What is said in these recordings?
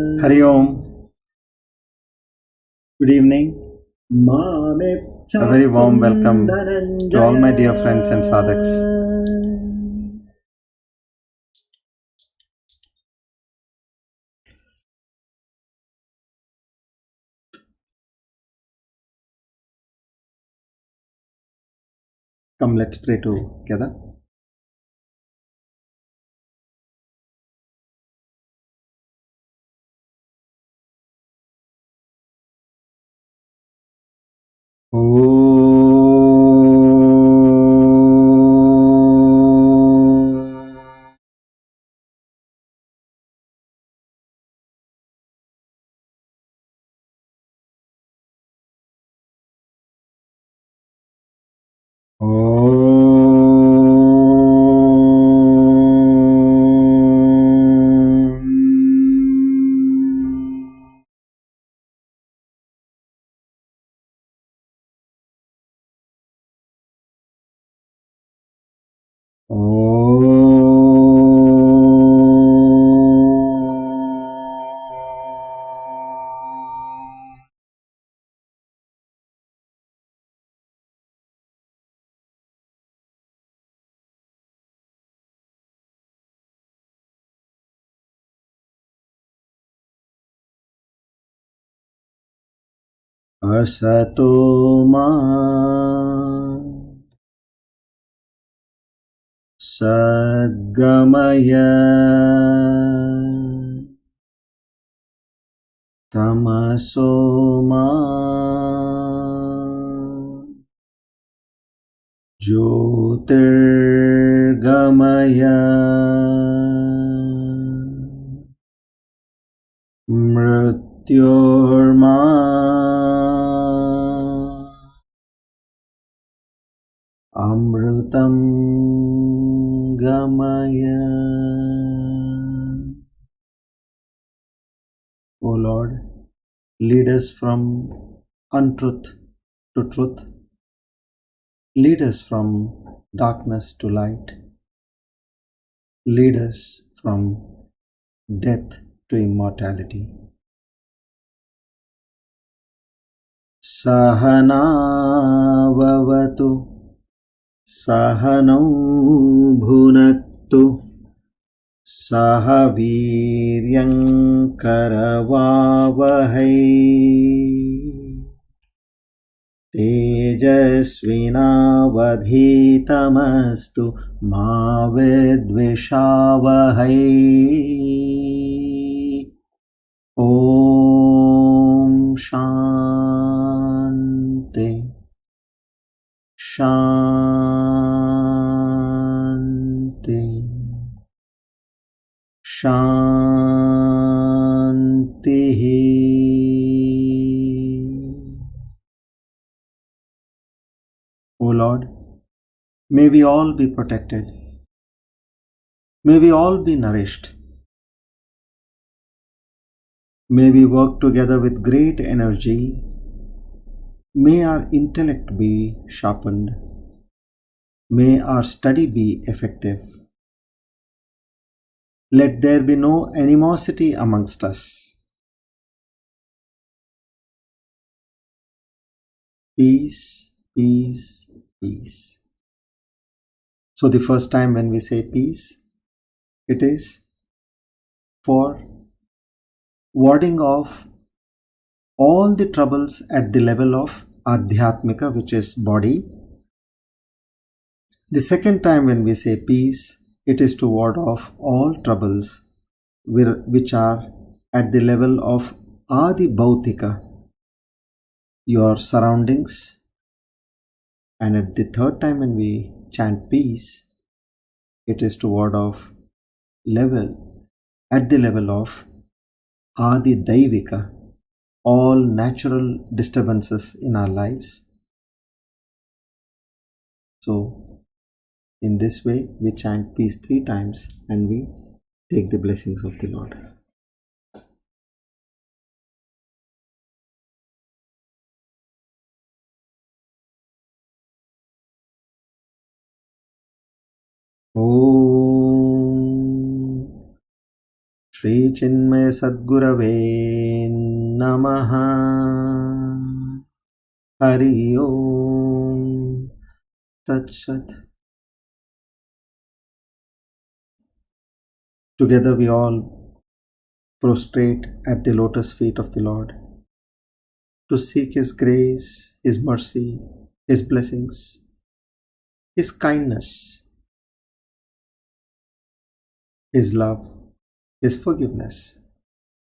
Hari Om. Good evening. A very warm welcome to all my dear friends and sadhaks. Come, let's pray together. Asato ma sadgamaya tamaso ma jyotirgamaya mrityorma amritam gamaya. O Lord, lead us from untruth to truth. Lead us from darkness to light. Lead us from death to immortality. Sahana vavatu, sahanau bhunaktu, sahaviryam karavavahai, tejasvinavadhitamastu ma vidvishavahai. Om Shanti Shanti Shanti. O Lord, may we all be protected. May we all be nourished. May we work together with great energy. May our intellect be sharpened. May our study be effective. Let there be no animosity amongst us. Peace, peace, peace. So the first time when we say peace, it is for warding off all the troubles at the level of Adhyatmika, which is body. The second time when we say peace, it is to ward off all troubles which are at the level of Adi Bhautika, your surroundings. And at the third time when we chant peace, it is to ward off at the level of Adi Daivika, all natural disturbances in our lives. So, in this way, we chant peace 3 times and we take the blessings of the Lord. Om Shri Chinmaya Sadgurave Namaha. Hari Om Tat Sat. Together we all prostrate at the lotus feet of the Lord to seek His grace, His mercy, His blessings, His kindness, His love, His forgiveness,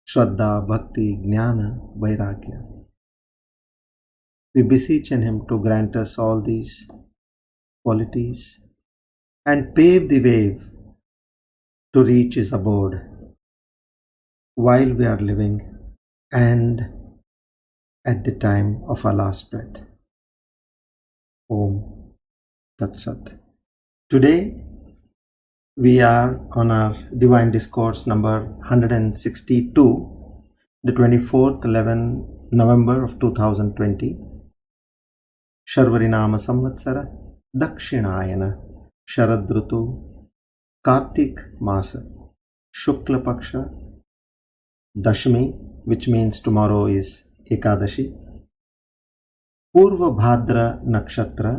Shraddha, Bhakti, Jnana, Vairagya. We beseech in Him to grant us all these qualities and pave the way to reach His abode while we are living and at the time of our last breath. Om Tat Sat. Today we are on our Divine Discourse number 162, the 24th 11 November of 2020. Sharvarinama Samvatsara Dakshinayana Sharadrutu Kartik Masa Shukla Paksha Dashmi, which means tomorrow is Ekadashi, Purva Bhadra Nakshatra,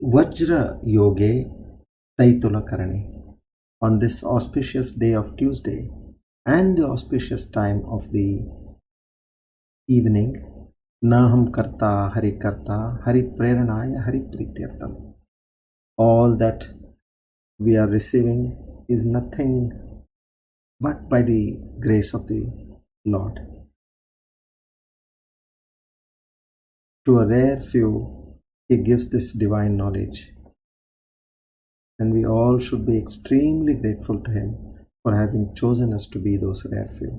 Vajra Yoge Taitula Karani. On this auspicious day of Tuesday and the auspicious time of the evening, Naham Karta Hari Karta Hari Preranaya Hari Prityartam. All that we are receiving is nothing but by the grace of the Lord. To a rare few, He gives this divine knowledge, and we all should be extremely grateful to Him for having chosen us to be those rare few.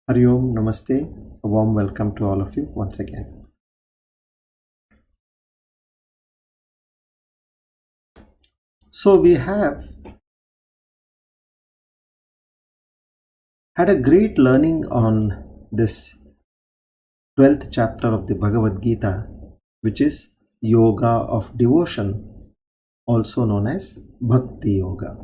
Hari Om, Namaste, a warm welcome to all of you once again. So we have had a great learning on this 12th chapter of the Bhagavad Gita, which is Yoga of Devotion, also known as Bhakti Yoga.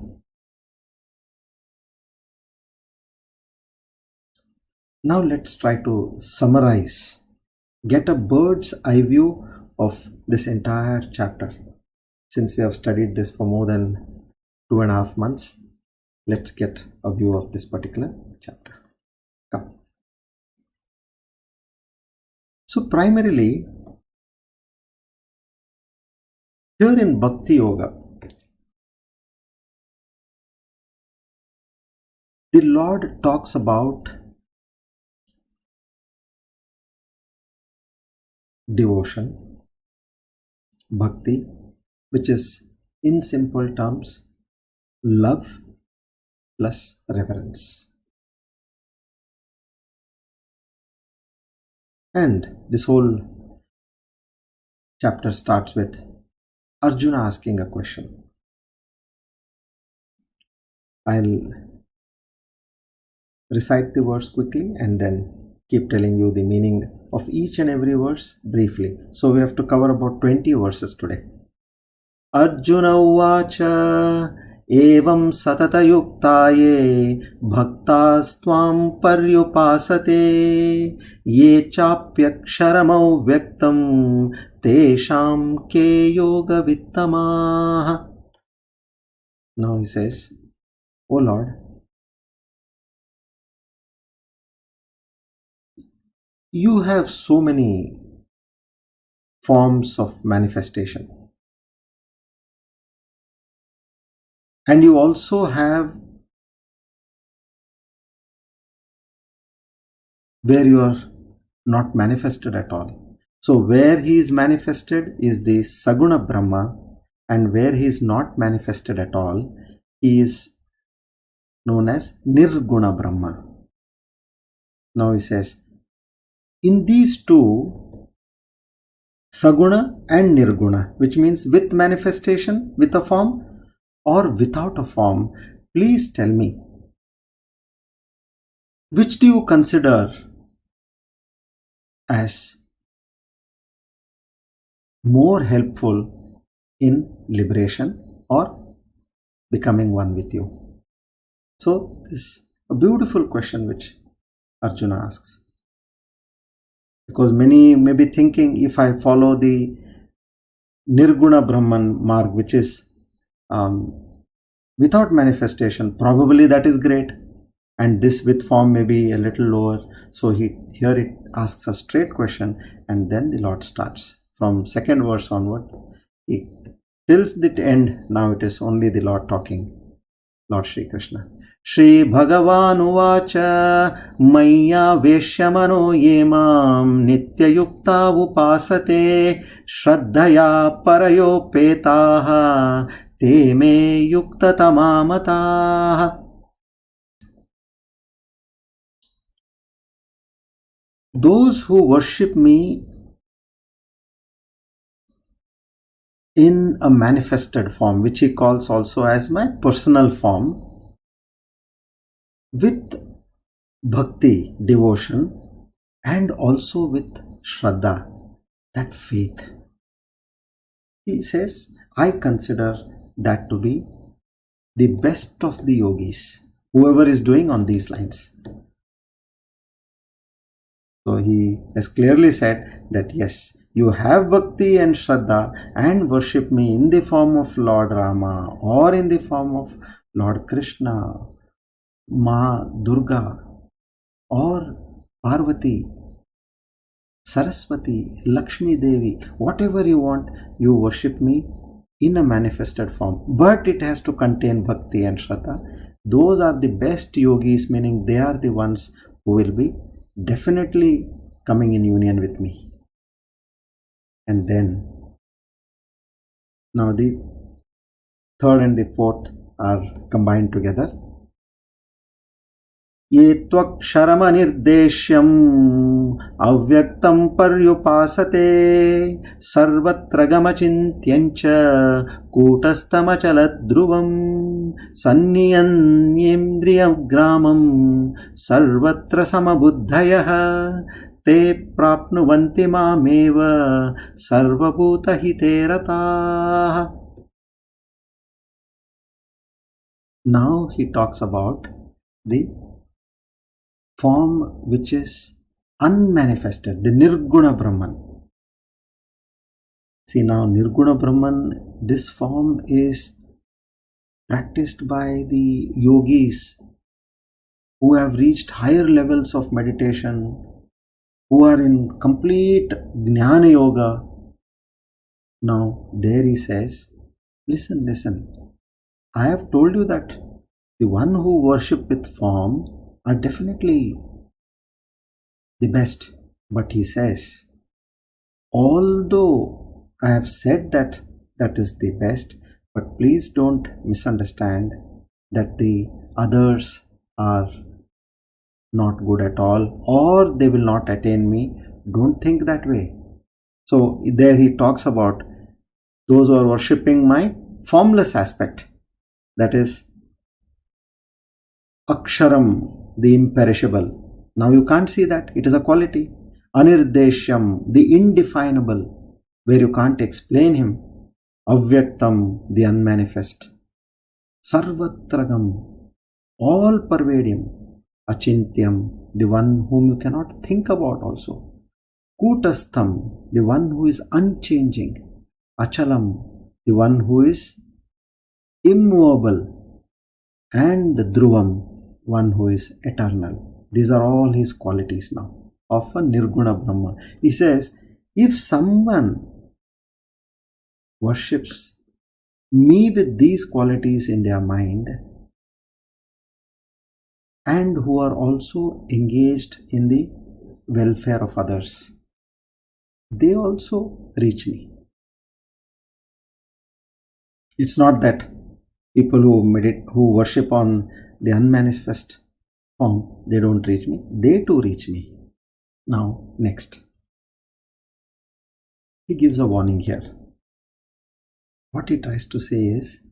Now let's try to summarize, get a bird's eye view of this entire chapter. Since we have studied this for more than 2.5 months, let's get a view of this particular chapter. Come. So primarily, here in Bhakti Yoga, the Lord talks about devotion, bhakti, which is in simple terms love plus reverence. And this whole chapter starts with Arjuna asking a question. I'll recite the verse quickly and then keep telling you the meaning of each and every verse briefly. So we have to cover about 20 verses today. Arjuna Uvacha Evam Satata Yuktaye Bhaktas Tvam Paryupasate Ye Chapyaksharamau Vyaktam Tesham Ke Yoga Vittamaha. Now he says, O Lord, you have so many forms of manifestation. And you also have where you are not manifested at all. So where he is manifested is the Saguna Brahma, and where he is not manifested at all, he is known as Nirguna Brahma. Now he says, in these two, Saguna and Nirguna, which means with manifestation, with a form, or without a form, please tell me, which do you consider as more helpful in liberation or becoming one with you? So this is a beautiful question which Arjuna asks. Because many may be thinking, if I follow the Nirguna Brahman marg, which is without manifestation, probably that is great. And this with form may be a little lower. So here it asks a straight question, and then the Lord starts from second verse onward. Till the end, now it is only the Lord talking, Lord Shri Krishna. Shri Bhagavan Uvacha Maya Veshyamano Yemam Nityayukta Upasate Shraddhaya Parayopetaha Te Me Yukta Tamamataha. Those who worship me in a manifested form, which he calls also as my personal form, with bhakti, devotion, and also with shraddha, that faith. He says, I consider that to be the best of the yogis, whoever is doing on these lines. So he has clearly said that yes, you have bhakti and shraddha and worship me in the form of Lord Rama or in the form of Lord Krishna, Ma Durga or Parvati, Saraswati, Lakshmi Devi, whatever you want, you worship me in a manifested form. But it has to contain bhakti and shraddha. Those are the best yogis, meaning they are the ones who will be definitely coming in union with me. And then, now the third and the fourth are combined together. Ye tvaksharamanirdeshyam avyaktam paryupasate sarvatra gamachintyancha kutastamachalad sanniyanyendriyam gramam sarvatra samabuddhayah te prapnuvanti mameva sarvabhuta hiterataha. Now he talks about the form which is unmanifested, the Nirguna Brahman. See now, Nirguna Brahman, this form is practiced by the yogis who have reached higher levels of meditation, who are in complete Jnana Yoga. Now there he says, listen, I have told you that the one who worship with form are definitely the best. But he says, although I have said that that is the best, but please don't misunderstand that the others are not good at all or they will not attain me. Don't think that way. So there he talks about those who are worshipping my formless aspect, that is Aksharam, the imperishable. Now you can't see that, it is a quality. Anirdeshyam, the indefinable, where you can't explain him. Avyaktam, the unmanifest. Sarvatragam, all pervading. Achintyam, the one whom you cannot think about also. Kutastham, the one who is unchanging. Achalam, the one who is immovable. And the Dhruvam, one who is eternal. These are all his qualities now of a Nirguna Brahma. He says, if someone worships me with these qualities in their mind and who are also engaged in the welfare of others, they also reach me. It's not that people who worship on the unmanifest form, they don't reach me. They too reach me. Now, next. He gives a warning here. What he tries to say is,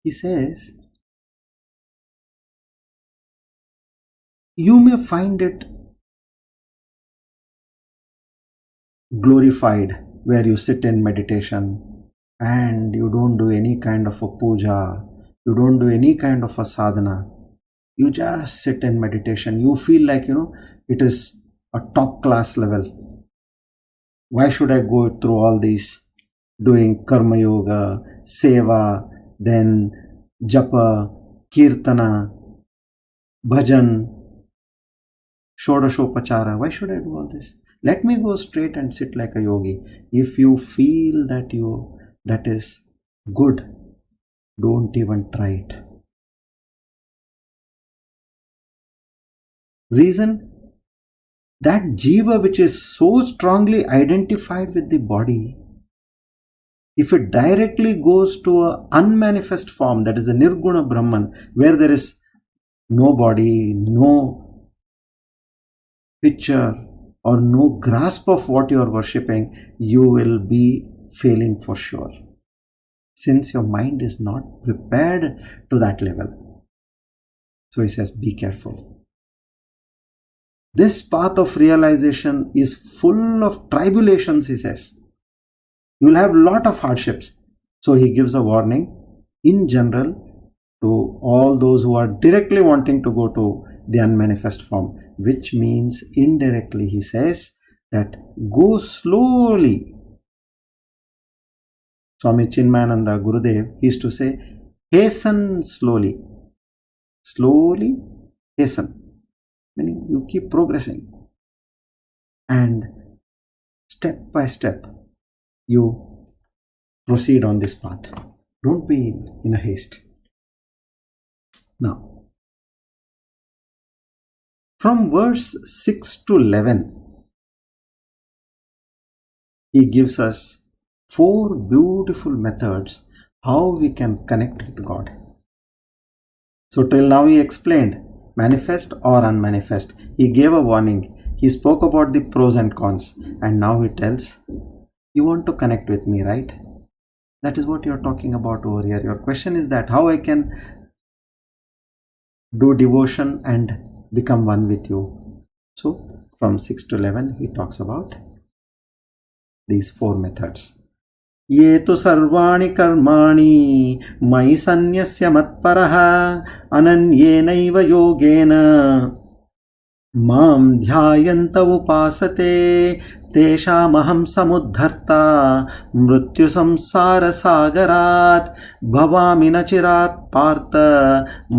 he says, you may find it glorified where you sit in meditation and you don't do any kind of a puja, You don't do any kind of a sadhana. You just sit in meditation. You feel like, it is a top class level. Why should I go through all these doing karma yoga, seva, then japa, kirtana, bhajan, shodashopachara? Why should I do all this? Let me go straight and sit like a yogi. If you feel that is good, don't even try it. Reason? That jiva which is so strongly identified with the body, if it directly goes to an unmanifest form, that is the Nirguna Brahman, where there is no body, no picture, or no grasp of what you are worshipping, you will be failing for sure, since your mind is not prepared to that level. So he says, be careful. This path of realization is full of tribulations, he says. You will have a lot of hardships. So he gives a warning in general to all those who are directly wanting to go to the unmanifest form, which means indirectly he says that go slowly. Swami Chinmayananda Gurudev used to say, hasten slowly. Slowly, hasten. Meaning you keep progressing. And step by step, you proceed on this path. Don't be in a haste. Now, from verse 6 to 11, he gives us 4 beautiful methods how we can connect with God. So till now he explained manifest or unmanifest. He gave a warning. He spoke about the pros and cons. And now he tells, you want to connect with me, right? That is what you're talking about over here. Your question is that how I can do devotion and become one with you. So from 6 to 11, he talks about these 4 methods. ये तु सर्वाणि कर्माणि मयि सन्न्यस्य मत्परः अनन्येनैव योगेन मां ध्यायन्त उपासते तेषामहं समुद्धर्ता मृत्युसंसारसागरात् भवामि न चिरात् Partha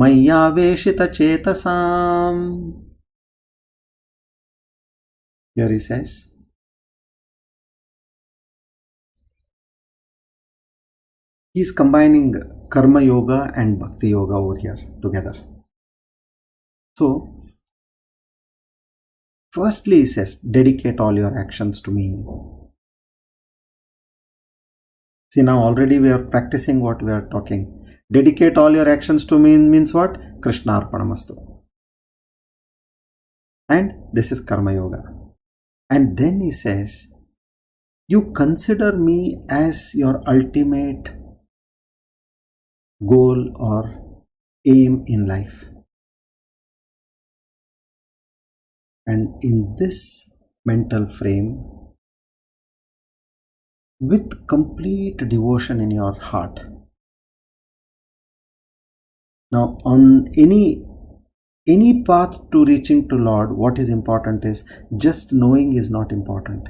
मय्यावेशितचेतसाम्. Here he says, he is combining karma yoga and bhakti yoga over here together. So, firstly he says, dedicate all your actions to me. See, now already we are practicing what we are talking. Dedicate all your actions to me means what? Krishnarpanamastu. And this is karma yoga. And then he says, you consider me as your ultimate goal or aim in life. And in this mental frame, with complete devotion in your heart. Now, on any path to reaching to Lord, what is important is just knowing is not important.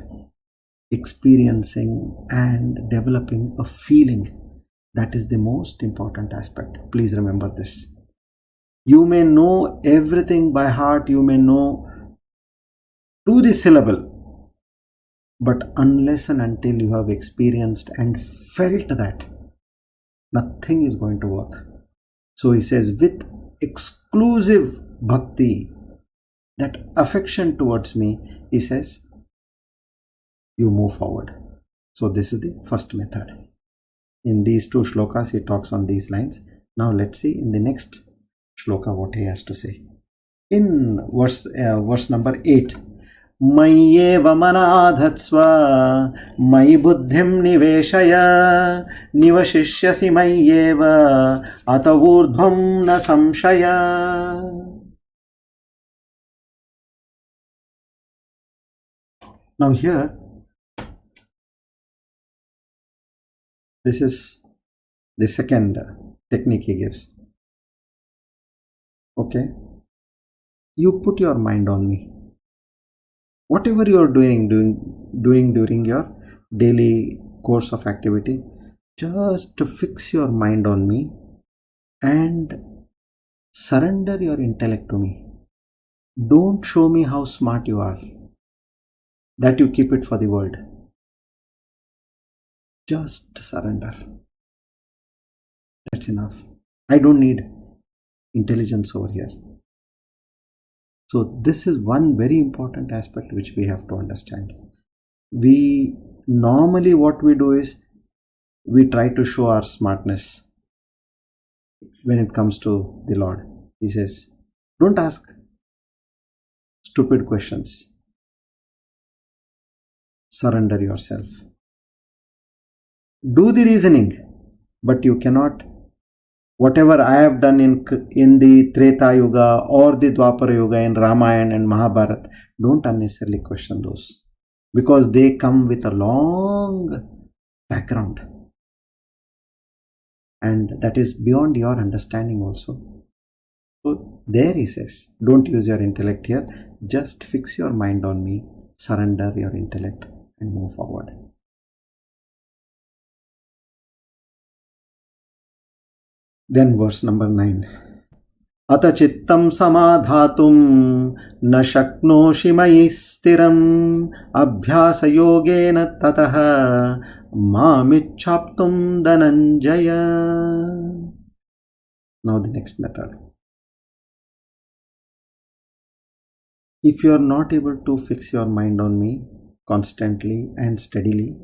Experiencing and developing a feeling, that is the most important aspect. Please remember this. You may know everything by heart, you may know to the syllable, but unless and until you have experienced and felt that, nothing is going to work. So he says, with exclusive bhakti, that affection towards me, he says, you move forward. So this is the first method. In these 2 shlokas, he talks on these lines. Now let's see in the next shloka what he has to say. In verse number 8, मय्येव मनाधत्स्व मयि बुद्धिं निवेशय निवशिष्यसि मय्येव अत ऊर्ध्वं न संशय. Now here, this is the second technique he gives. Okay? You put your mind on me. Whatever you are doing during your daily course of activity, just fix your mind on me and surrender your intellect to me. Don't show me how smart you are, that you keep it for the world. Just surrender. That's enough. I don't need intelligence over here. So this is one very important aspect which we have to understand. We normally, what we do is we try to show our smartness when it comes to the Lord. He says, don't ask stupid questions. Surrender yourself. Do the reasoning, but you cannot. Whatever I have done in the Treta Yuga or the Dwapara Yuga, in Ramayana and Mahabharata, don't unnecessarily question those, because they come with a long background, and that is beyond your understanding also. So there he says, don't use your intellect here, just fix your mind on me, surrender your intellect and move forward. Then verse number 9. Ata chittam samadhatum na shaknoshi mayi stiram abhyasa yogena tataha mamichhaptum dhananjaya. Now the next method. If you are not able to fix your mind on me constantly and steadily,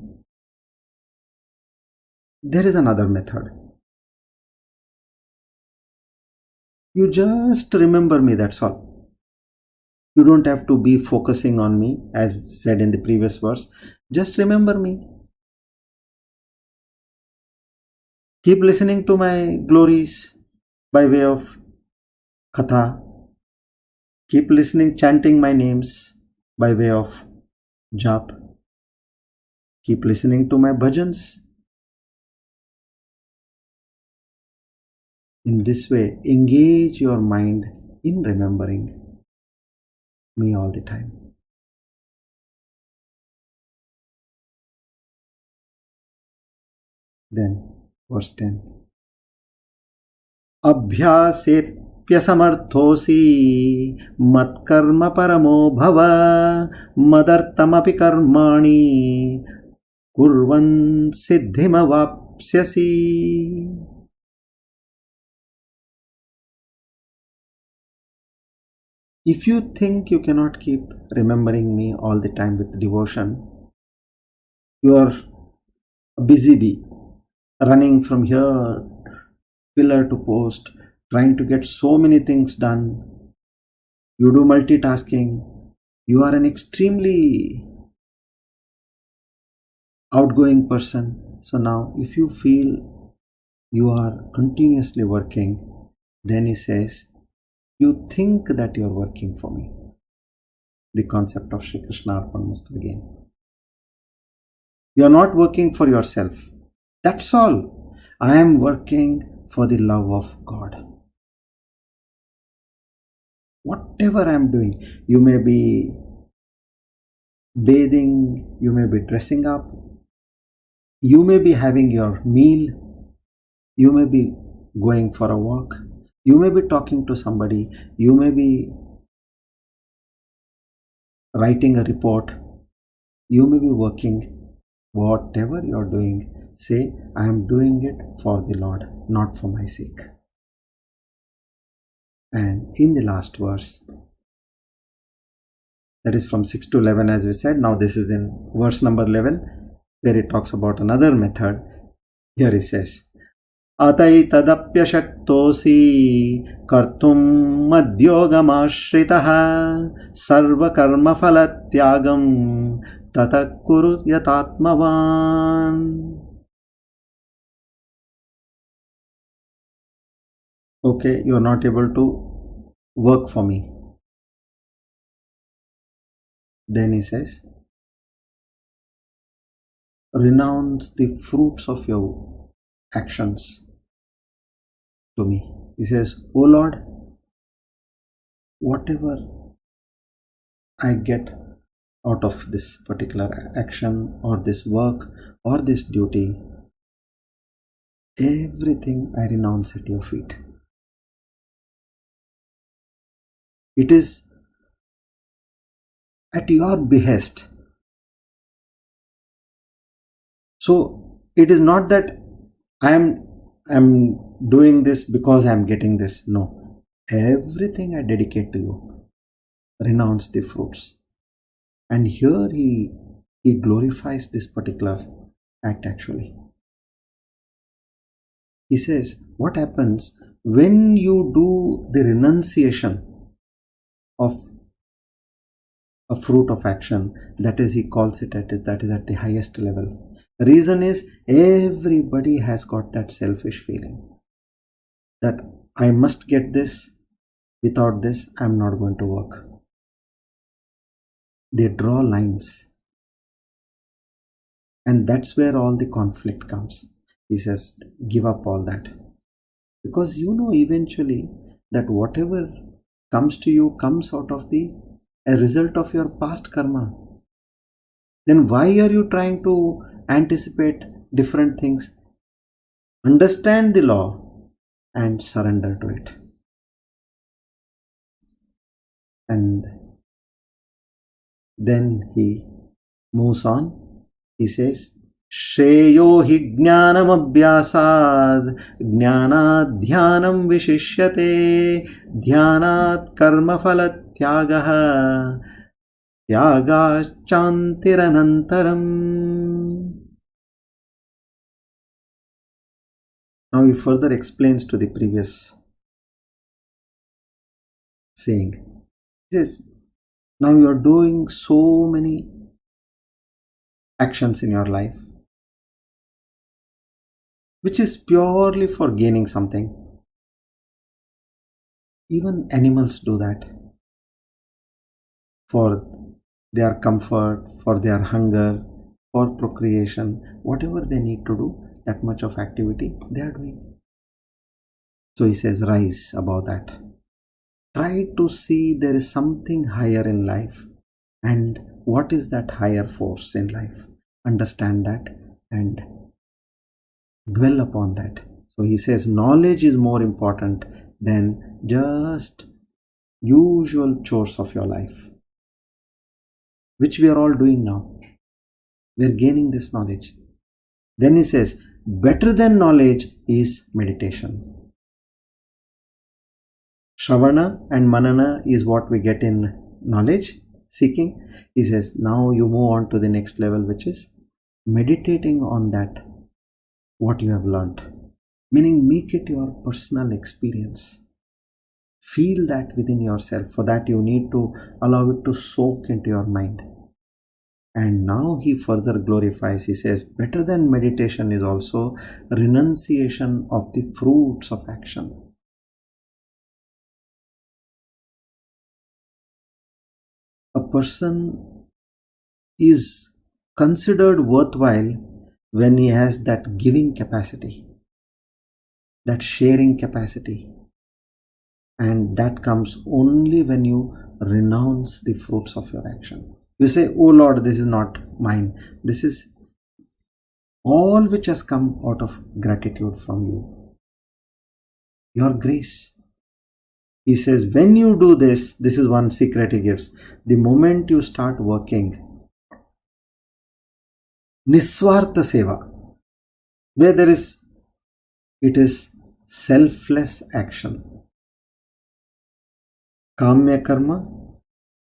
there is another method. You just remember me, that's all. You don't have to be focusing on me, as said in the previous verse. Just remember me. Keep listening to my glories by way of katha. Keep listening, chanting my names by way of jap. Keep listening to my bhajans. In this way, engage your mind in remembering me all the time. Then, verse 10. Abhyasepyasamarthosi matkarma paramo bhava madartamapi karmani kurvan siddhimavapsyasi. If you think you cannot keep remembering me all the time with devotion, you are a busy bee, running from here pillar to post, trying to get so many things done. You do multitasking. You are an extremely outgoing person. So now, if you feel you are continuously working, then he says, you think that you are working for me. The concept of Shri Krishna Arpanamastu again. You are not working for yourself. That's all. I am working for the love of God. Whatever I am doing, you may be bathing, you may be dressing up, you may be having your meal, you may be going for a walk, you may be talking to somebody, you may be writing a report, you may be working. Whatever you are doing, say, I am doing it for the Lord, not for my sake. And in the last verse, that is from 6 to 11, as we said. Now this is in verse number 11, where it talks about another method. Here he says, Atai tadapyashaktosi kartum madyogamashritah sarva karma phalatyagam tata kuru yatatmavan. Okay, you are not able to work for me. Then he says, renounce the fruits of your actions to me. He says, O Lord, whatever I get out of this particular action or this work or this duty, everything I renounce at your feet. It is at your behest. So it is not that I am doing this because I am getting this. No. Everything I dedicate to you. Renounce the fruits. And here he glorifies this particular act actually. He says, what happens when you do the renunciation of a fruit of action? That is, he calls it that is at the highest level. The reason is everybody has got that selfish feeling that I must get this, without this I am not going to work. They draw lines, and that's where all the conflict comes. He says, give up all that, because you know eventually that whatever comes to you comes out of a result of your past karma. Then why are you trying to anticipate different things? Understand the law and surrender to it. And then he moves on. He says, Shreyo hi jnanam abhyasad jnanad dhyanam vishishyate dhyanat karma phala tyagaha tyagachantiranantaram. Now he further explains to the previous saying. He says, now you are doing so many actions in your life, which is purely for gaining something. Even animals do that. For their comfort, for their hunger, for procreation, whatever they need to do, that much of activity they are doing. So he says, rise above that. Try to see there is something higher in life. And what is that higher force in life? Understand that and dwell upon that. So he says, knowledge is more important than just usual chores of your life, which we are all doing now. We are gaining this knowledge. Then he says, better than knowledge is meditation. Shravana and Manana is what we get in knowledge seeking. He says, now you move on to the next level, which is meditating on that, what you have learnt. Meaning, make it your personal experience. Feel that within yourself. For that you need to allow it to soak into your mind. And now he further glorifies. He says, better than meditation is also renunciation of the fruits of action. A person is considered worthwhile when he has that giving capacity, that sharing capacity. And that comes only when you renounce the fruits of your action. You say, oh Lord, this is not mine. This is all which has come out of gratitude from you. Your grace. He says, when you do this, this is one secret he gives. The moment you start working, Niswartha Seva, where it is selfless action. Kamya Karma,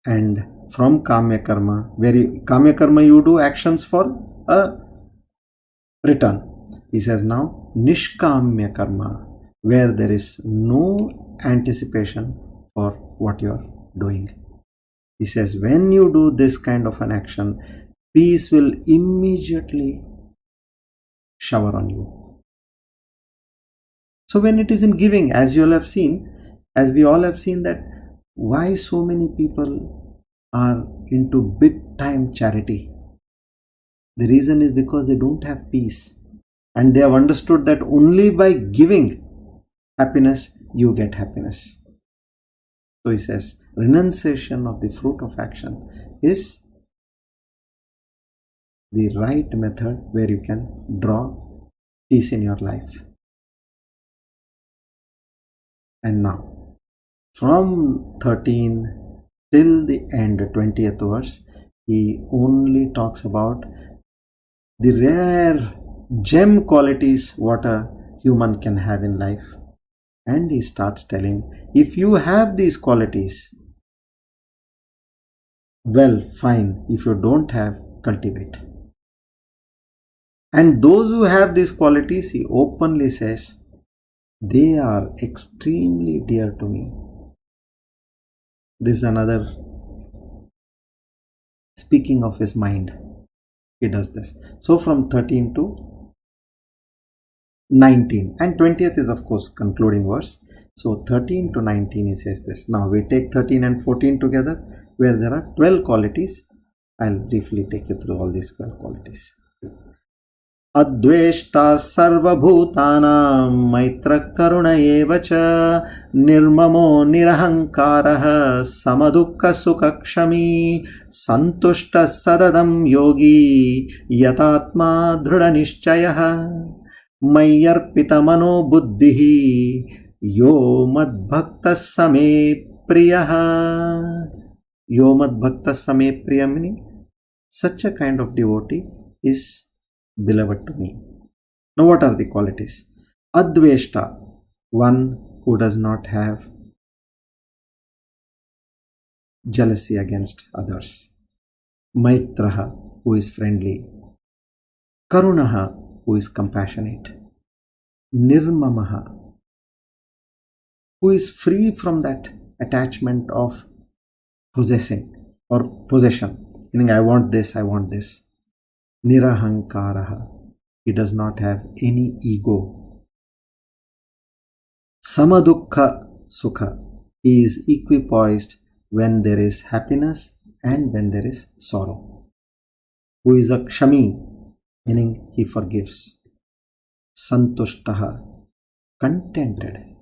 and from Kamya Karma, Kamya Karma you do actions for a return. He says now, Nishkamya Karma, where there is no anticipation for what you are doing. He says, when you do this kind of an action, peace will immediately shower on you. So when it is in giving, as we all have seen that why so many people are into big time charity. The reason is because they don't have peace, and they have understood that only by giving happiness you get happiness. So he says, renunciation of the fruit of action is the right method where you can draw peace in your life. And now, from 13 till the end, 20th verse, he only talks about the rare gem qualities what a human can have in life. And he starts telling, if you have these qualities, well, fine. If you don't have, cultivate. And those who have these qualities, he openly says, they are extremely dear to me. This is another speaking of his mind. He does this. So from 13 to 19, and 20th is of course concluding verse. So 13 to 19 he says this. Now we take 13 and 14 together, where there are 12 qualities. I'll briefly take you through all these 12 qualities. Adveshta sarvabhutanam maitra karuna eva cha nirmamo nirahankaraha samadukka sukakshami santushta sadadam yogi yatatma dhrudanishchayaha mayyarpita mano buddhihi yo madbhaktas same priyaha. Yo madbhaktas same priya meaning such a kind of devotee is beloved to me. Now what are the qualities? Adveshta, one who does not have jealousy against others. Maitraha, who is friendly. Karunaha, who is compassionate. Nirmamaha, who is free from that attachment of possessing or possession, meaning I want this, I want this. Nirahankaraha, he does not have any ego. Samadukha sukha, he is equipoised when there is happiness and when there is sorrow. Who is a kshami, meaning he forgives. Santushtaha, contented.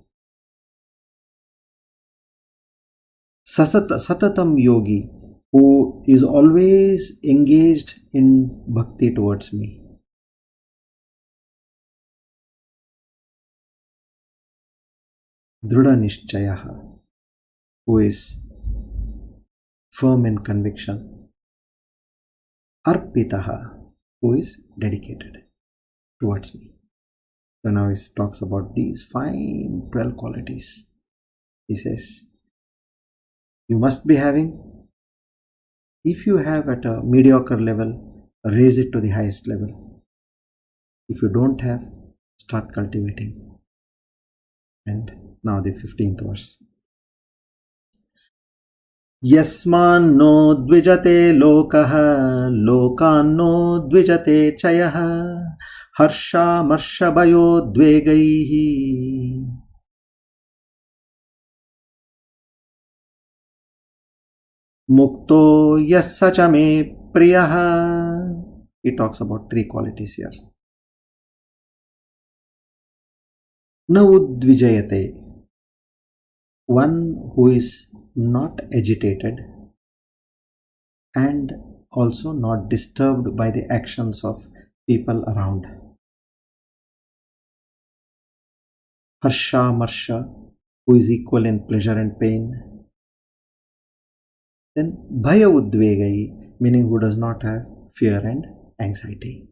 Satatam yogi, who is always engaged in bhakti towards me. Dhrudanishchayaha, who is firm in conviction. Arpitaha, who is dedicated towards me. So now he talks about these fine 12 qualities. He says, you must be having. If you have at a mediocre level, raise it to the highest level. If you don't have, start cultivating. And now the 15th verse. Yasman no dvijate lokaha lokan no dvijate chayaha harsha marsha bayo dvegaihi. Mukto yassacha me priyaha. He talks about 3 qualities here. Na udvijayate, one who is not agitated and also not disturbed by the actions of people around. Harsha marsha, who is equal in pleasure and pain. Then bhaya udvegai, meaning who does not have fear and anxiety.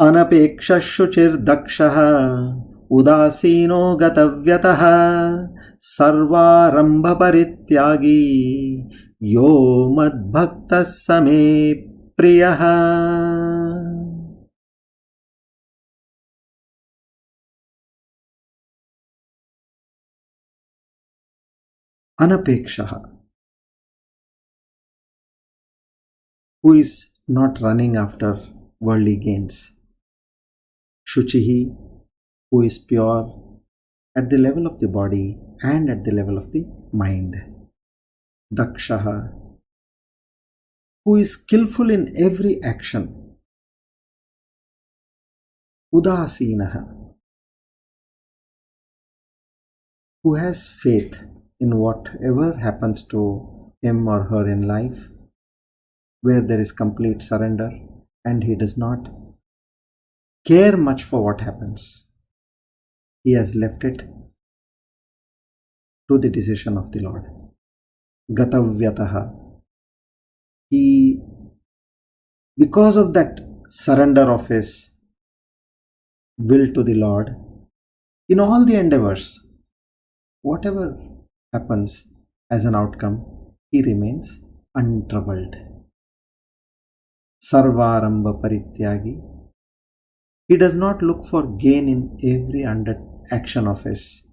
Anapeksha shuchir dakshaha udasino gatavyataha sarvarambha parityagi yo madbhaktas same priyaha. Anapekshaha, who is not running after worldly gains. Shuchihi, who is pure at the level of the body and at the level of the mind. Dakshaha, who is skillful in every action. Udasinaha, who has faith in whatever happens to him or her in life, where there is complete surrender and he does not care much for what happens. He has left it to the decision of the Lord. Gatavyataha. He, because of that surrender of his will to the Lord, in all the endeavors, whatever happens as an outcome, he remains untroubled. Sarvaramba Parityagi. He does not look for gain in every action of his,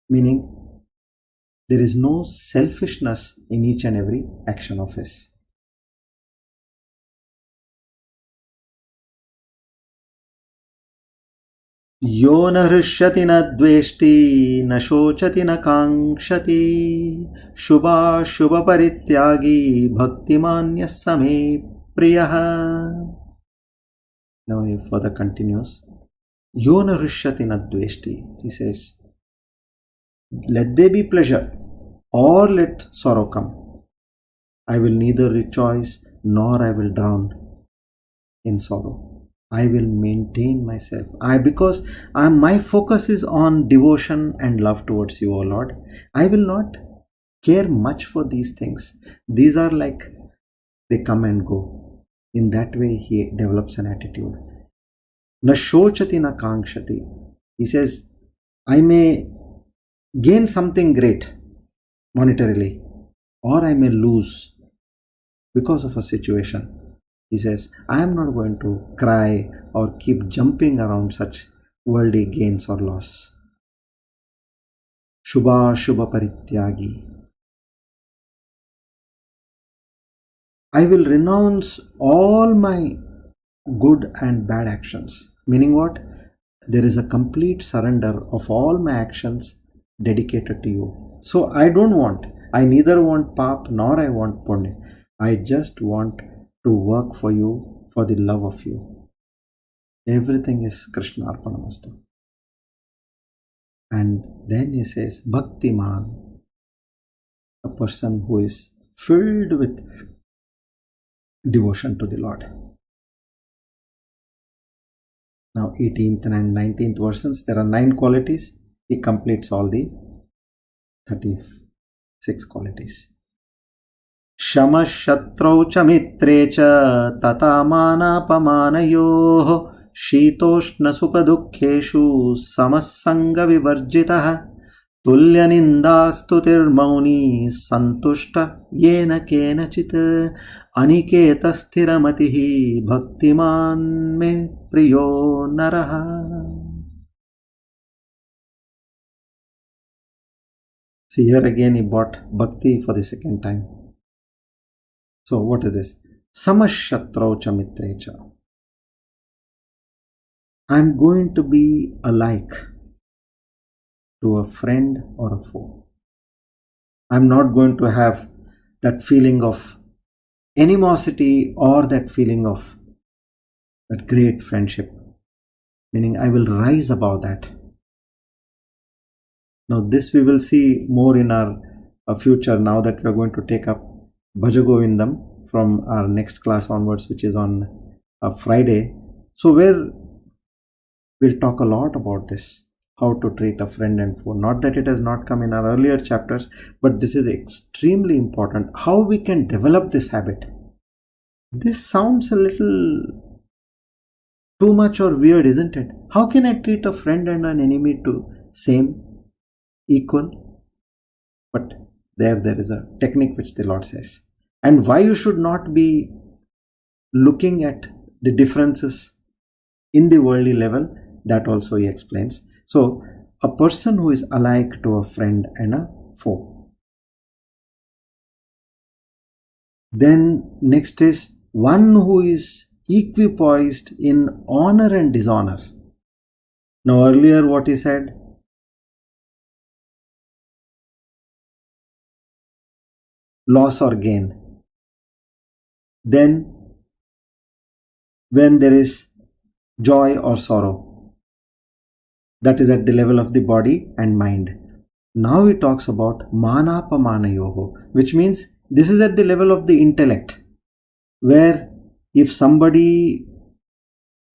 meaning there is no selfishness in each and every action of his. Yo na hrishyati na dveshti na shochati na kankshati shubha shubha parityagi bhaktimanya same priyaha. Now he further continues. Yo na hrishyati na dveshti. He says, let there be pleasure or let sorrow come. I will neither rejoice nor I will drown in sorrow. I will maintain myself. Because my focus is on devotion and love towards you, O Lord. I will not care much for these things. These are like they come and go. In that way, he develops an attitude. Na shochati na kankshati. He says, I may gain something great monetarily, or I may lose because of a situation. He says, I am not going to cry or keep jumping around such worldly gains or loss. Shubha Shubha Parityagi. I will renounce all my good and bad actions. Meaning what? There is a complete surrender of all my actions dedicated to you. So I neither want pap nor I want punya. I just want to work for you, for the love of you. Everything is Krishna Arpanamastu. And then he says, Bhaktiman, a person who is filled with devotion to the Lord. Now 18th and 19th verses, there are 9 qualities. He completes all the 36 qualities. Shama shatrau cha mitre cha tata mana pamanayoh shitoshna sukha dukkheshu samassanga vivarjitah tulya nindastutir mauni santushta yena kenachit aniketa sthiramatihi bhaktiman me priyo naraha. See, here again he brought bhakti for the second time. So what is this? Samashatraucha mitrecha. I am going to be alike to a friend or a foe. I am not going to have that feeling of animosity or that feeling of that great friendship. Meaning I will rise above that. Now this we will see more in our future, now that we are going to take up Bhajagovindam from our next class onwards, which is on Friday. So where we'll talk a lot about this, how to treat a friend and foe. Not that it has not come in our earlier chapters, but this is extremely important. How we can develop this habit. This sounds a little too much or weird, isn't it? How can I treat a friend and an enemy to same, equal? But there is a technique which the Lord says. And why you should not be looking at the differences in the worldly level, that also he explains. So, a person who is alike to a friend and a foe. Then next is one who is equipoised in honor and dishonor. Now earlier what he said? Loss or gain. Then when there is joy or sorrow, that is at the level of the body and mind. Now he talks about manapamana yoho, which means this is at the level of the intellect, where if somebody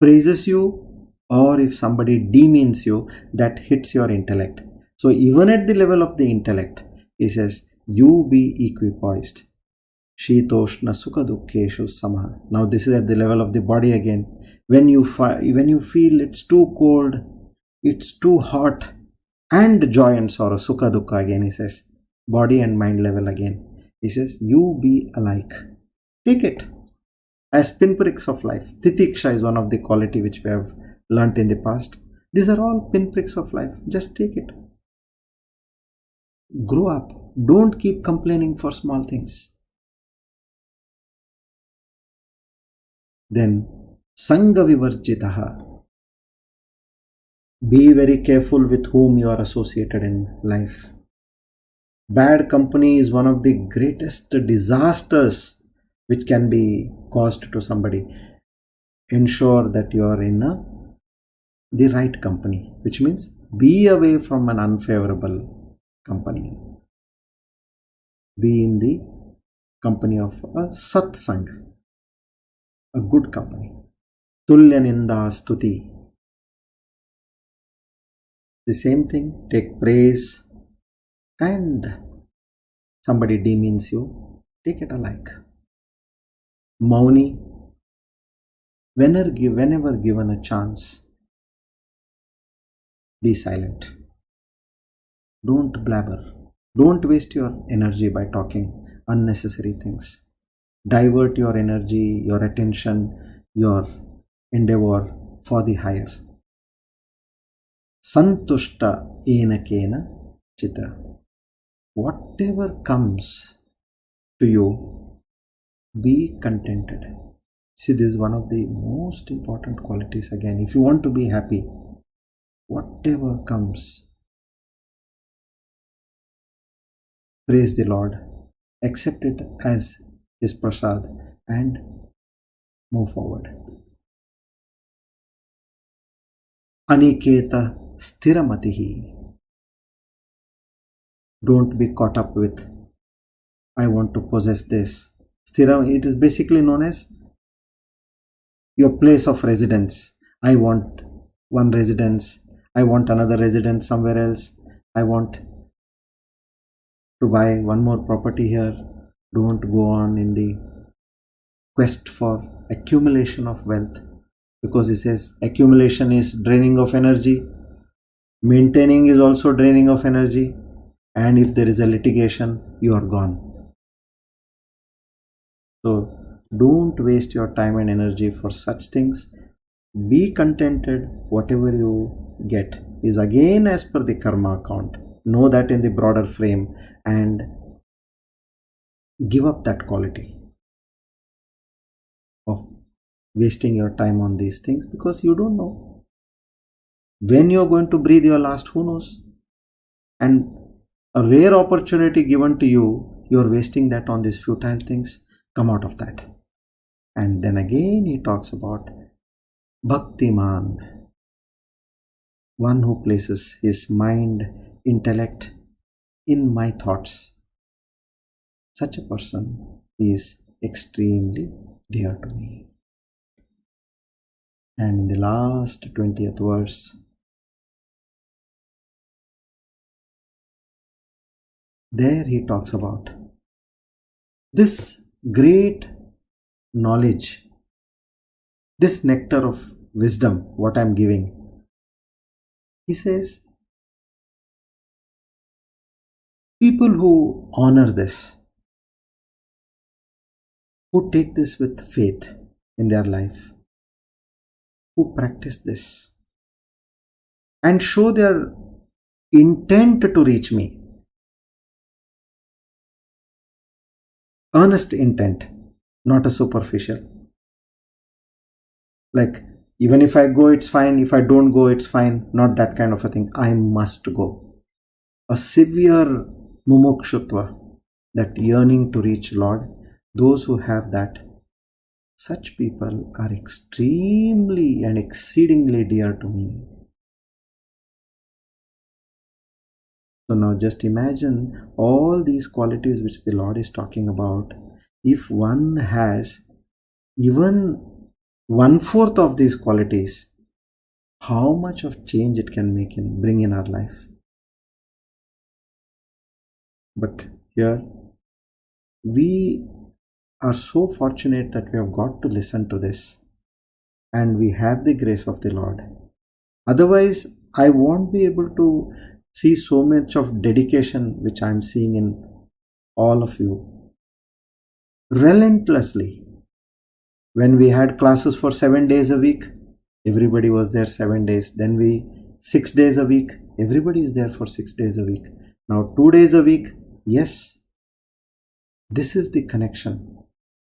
praises you or if somebody demeans you, that hits your intellect. So even at the level of the intellect, he says, you be equipoised. Shitoshna sukha dukkheshu samaha. Now this is at the level of the body again. When you feel it's too cold, it's too hot, and joy and sorrow, sukha dukkha again, he says, body and mind level again. He says, you be alike. Take it as pinpricks of life. Titiksha is one of the quality which we have learnt in the past. These are all pinpricks of life. Just take it. Grow up. Don't keep complaining for small things. Then, Sangha Vivarjitaha. Be very careful with whom you are associated in life. Bad company is one of the greatest disasters which can be caused to somebody. Ensure that you are in the right company, which means be away from an unfavorable company. Be in the company of a satsang, a good company. Tulya ninda stuti. The same thing, take praise, and somebody demeans you, take it alike. Mauni, whenever given a chance, be silent. Don't blabber. Don't waste your energy by talking unnecessary things. Divert your energy, your attention, your endeavor for the higher. Santushta enakena chitta. Whatever comes to you, be contented. See, this is one of the most important qualities again. If you want to be happy, whatever comes, praise the Lord, accept it as His prasad, and move forward. Aniketa sthiramatihi. Don't be caught up with, I want to possess this. Sthiram, it is basically known as your place of residence. I want one residence. I want another residence somewhere else. I want to buy one more property here. Don't go on in the quest for accumulation of wealth, because he says accumulation is draining of energy, maintaining is also draining of energy, and if there is a litigation, you are gone. So don't waste your time and energy for such things. Be contented. Whatever you get is again as per the karma account. Know that in the broader frame and give up that quality of wasting your time on these things, because you don't know when you're going to breathe your last. Who knows? And a rare opportunity given to you, you're wasting that on these futile things. Come out of that. And then again he talks about Bhaktiman, one who places his mind, intellect in my thoughts. Such a person is extremely dear to me. And in the last 20th verse, there he talks about this great knowledge, this nectar of wisdom, what I'm giving. He says, people who honor this, who take this with faith in their life, who practice this and show their intent to reach me, earnest intent, not a superficial, like even if I go it's fine, if I don't go it's fine, not that kind of a thing. I must go. A severe mumukshutva, that yearning to reach Lord, those who have that, such people are extremely and exceedingly dear to me. So now just imagine all these qualities which the Lord is talking about. If one has even 1/4 of these qualities, how much of change it can bring in our life. But here we are so fortunate that we have got to listen to this, and we have the grace of the Lord. Otherwise, I won't be able to see so much of dedication which I'm seeing in all of you. Relentlessly. When we had classes for 7 days a week, everybody was there 7 days. Then 6 days a week, everybody is there for 6 days a week. Now 2 days a week, yes. This is the connection.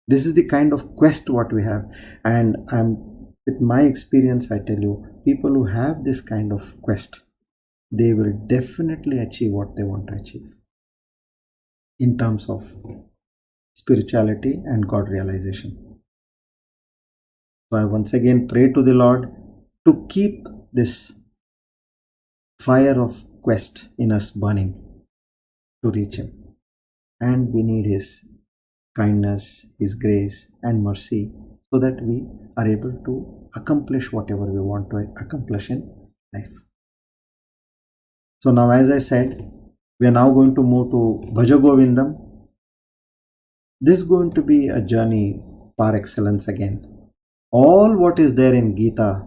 This is the kind of quest what we have. And with my experience, I tell you, people who have this kind of quest, they will definitely achieve what they want to achieve in terms of spirituality and God realization. So I once again pray to the Lord to keep this fire of quest in us burning to reach Him. And we need His kindness, His grace and mercy so that we are able to accomplish whatever we want to accomplish in life. So now, as I said, we are now going to move to Bhaja Govindam. This is going to be a journey par excellence again. All what is there in Gita,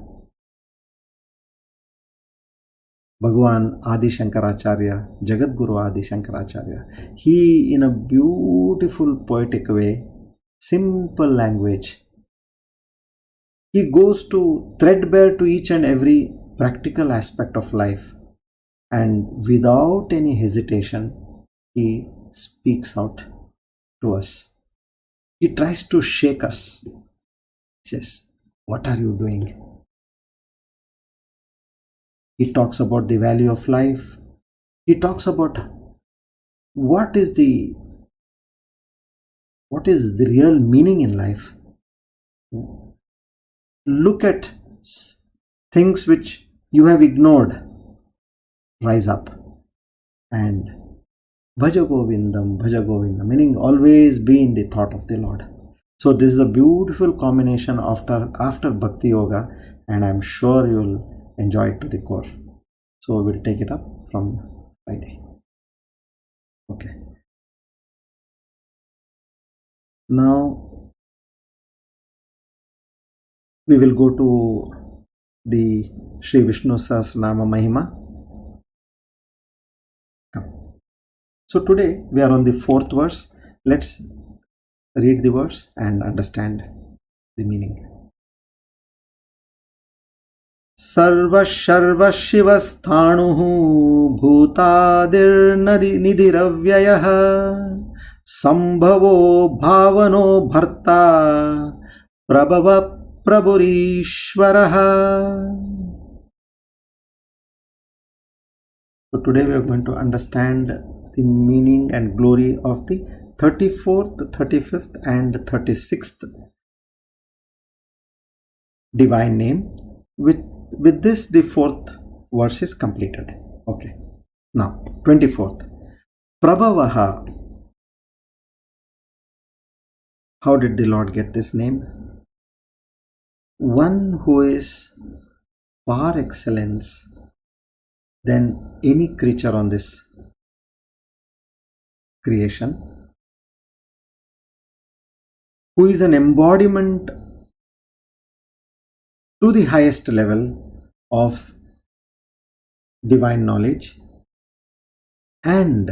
Bhagavan Adi Shankaracharya, Jagat Guru Adi Shankaracharya, he in a beautiful poetic way, simple language, he goes to threadbare to each and every practical aspect of life, and without any hesitation, he speaks out to us. He tries to shake us. He says, what are you doing? He talks about the value of life. He talks about what is the real meaning in life. Look at things which you have ignored. Rise up and Bhaja Govindam, meaning always be in the thought of the Lord. So this is a beautiful combination after Bhakti Yoga, and I'm sure you'll enjoy it to the core. So we'll take it up from Friday. Okay. Now we will go to the Sri Vishnu Sahasranama Mahima. So today we are on the 4th verse. Let's read the verse and understand the meaning. Sarva Sharva Shivasthanuhu Bhutadir Nidiravyayah Sambhavo Bhavano Bharta Prabhava Prabhurishwaraha. So today we are going to understand the meaning and glory of the 34th, 35th and 36th divine name. With this, the 4th verse is completed. Okay. Now, 24th. Prabhavaha. How did the Lord get this name? One who is par excellence than any creature on this creation, who is an embodiment to the highest level of divine knowledge, and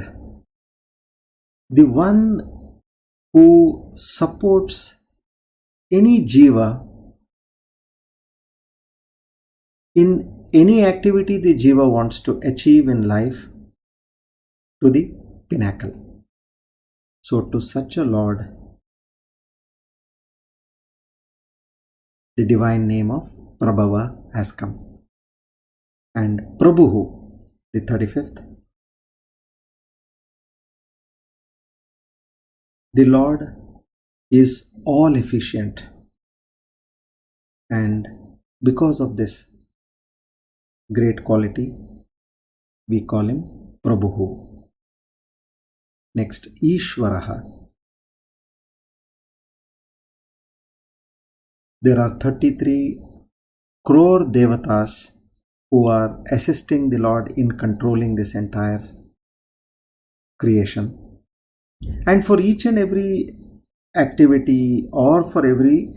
the one who supports any jiva in any activity the jiva wants to achieve in life to the pinnacle. So to such a Lord, the divine name of Prabhava has come. And Prabhuhu, the 35th, the Lord is all efficient, and because of this great quality, we call him Prabhu. Next, Ishvaraha. There are 33 crore devatas who are assisting the Lord in controlling this entire creation. And for each and every activity or for every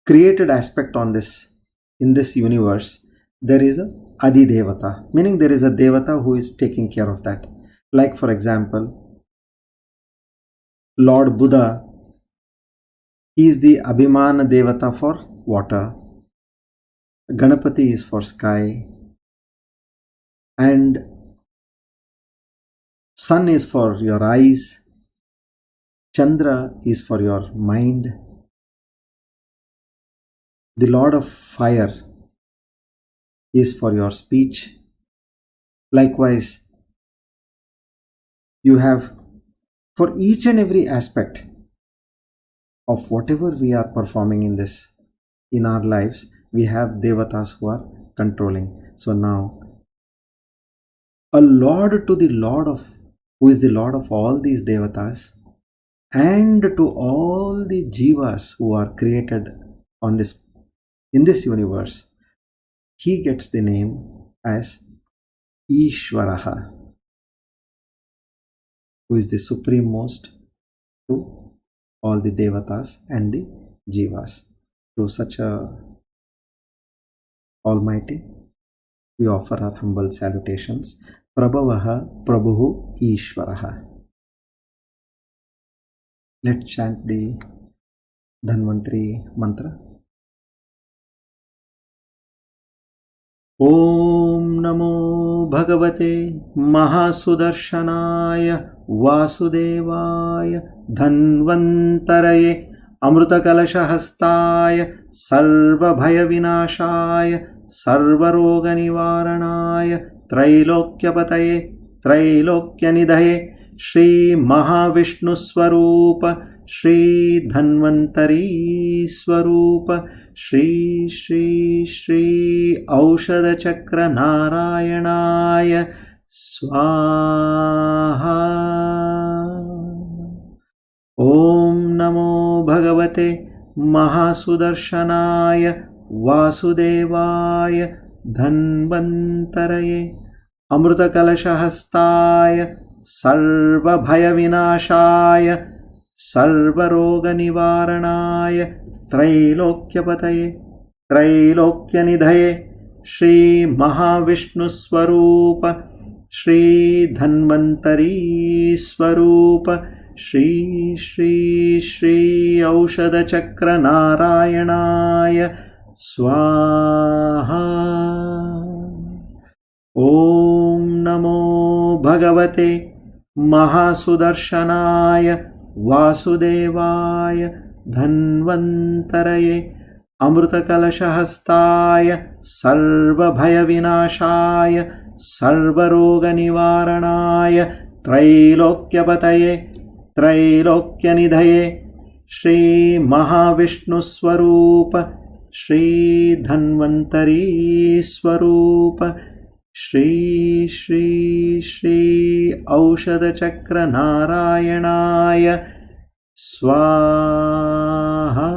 created aspect in this universe, there is a Adi Devata, meaning there is a Devata who is taking care of that. Like for example, Lord Buddha, he is the Abhimana Devata for water. Ganapati is for sky. And sun is for your eyes. Chandra is for your mind. The Lord of Fire is for your speech. Likewise, you have for each and every aspect of whatever we are performing in our lives, we have devatas who are controlling. So now, a Lord to the Lord who is the Lord of all these devatas, and to all the jivas who are created in this universe, he gets the name as Ishvaraha, who is the supreme most to all the devatas and the jivas. To such a Almighty, we offer our humble salutations. Prabhavaha Prabhu Ishvaraha. Let's chant the Dhanvantari mantra. Om Namo Bhagavate Mahasudarshanaya Vasudevaya Dhanvantaraye Amrutakalashahastaya Sarvabhaya Vinashaya Sarvaroga Nivaranaya Trailokyapataye Trailokyanidhaye Shri Mahavishnu Swarupa Shri Dhanvantari Swarupa Shri Shri Shri Aushadha Chakra Narayanaya Swaha. Om Namo Bhagavate Mahasudarshanaya Vasudevaya Dhanvantaraye Amrutakalashahastaya Sarvabhaya Vinashaya Sarvaroga Nivaranaya Trailokyapataye Trailokyanidhaye Shri Mahavishnu Swarupa Shri Dhanvantari Swarupa Shri Shri Shri Aushadha Chakra Narayanaya Swaha. Om Namo Bhagavate Mahasudarshanaya Vasudevaya Dhanvantaraye Amrutakalashahastaya Sarvabhaya Vinashaya Sarvaroga Nivaranaya Trailokyapataye Trailokyanidhaye Shri Mahavishnu Swarupa Shri Dhanvantari Swarupa Shri Shri Shri Aushadha Chakra Narayanaya Swaha.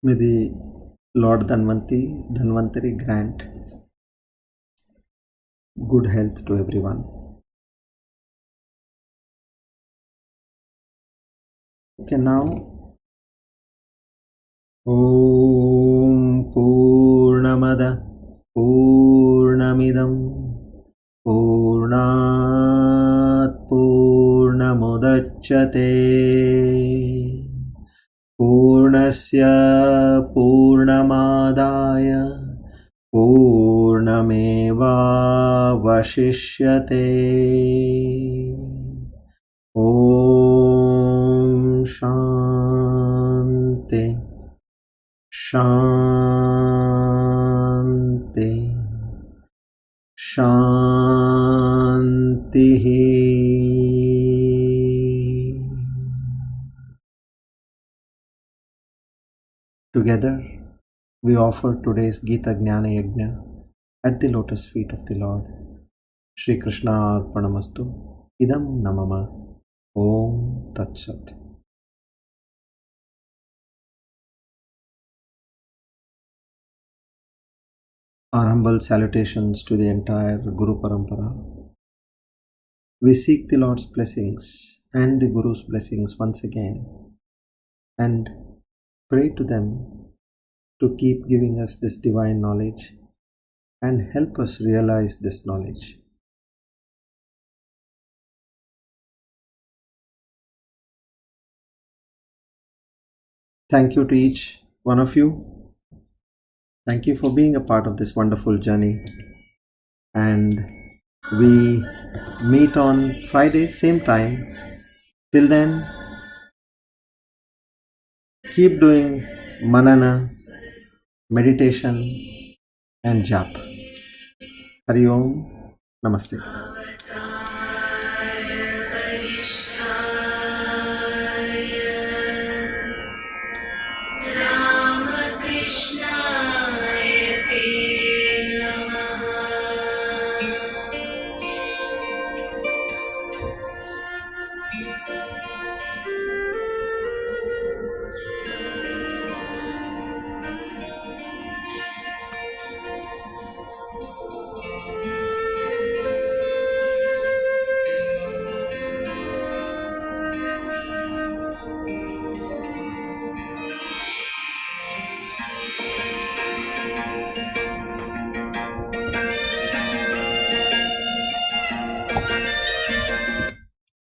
May the Lord Dhanvantari grant good health to everyone. Okay, now Om Purnamada Purnamidam Purnat Purnamudachyate Purnasya Purnamadaya Purnameva Vashishyate. Om Shanti Shanti Shanti. Together, we offer today's Gita Jnana Yajna at the lotus feet of the Lord. Shri Krishna Arpanamastu. Idam Namama. Om Tat Sat. Our humble salutations to the entire Guru Parampara. We seek the Lord's blessings and the Guru's blessings once again and pray to them to keep giving us this divine knowledge and help us realize this knowledge. Thank you to each one of you. Thank you for being a part of this wonderful journey. And we meet on Friday, same time. Till then, keep doing manana, meditation, and jap. Hari Om. Namaste.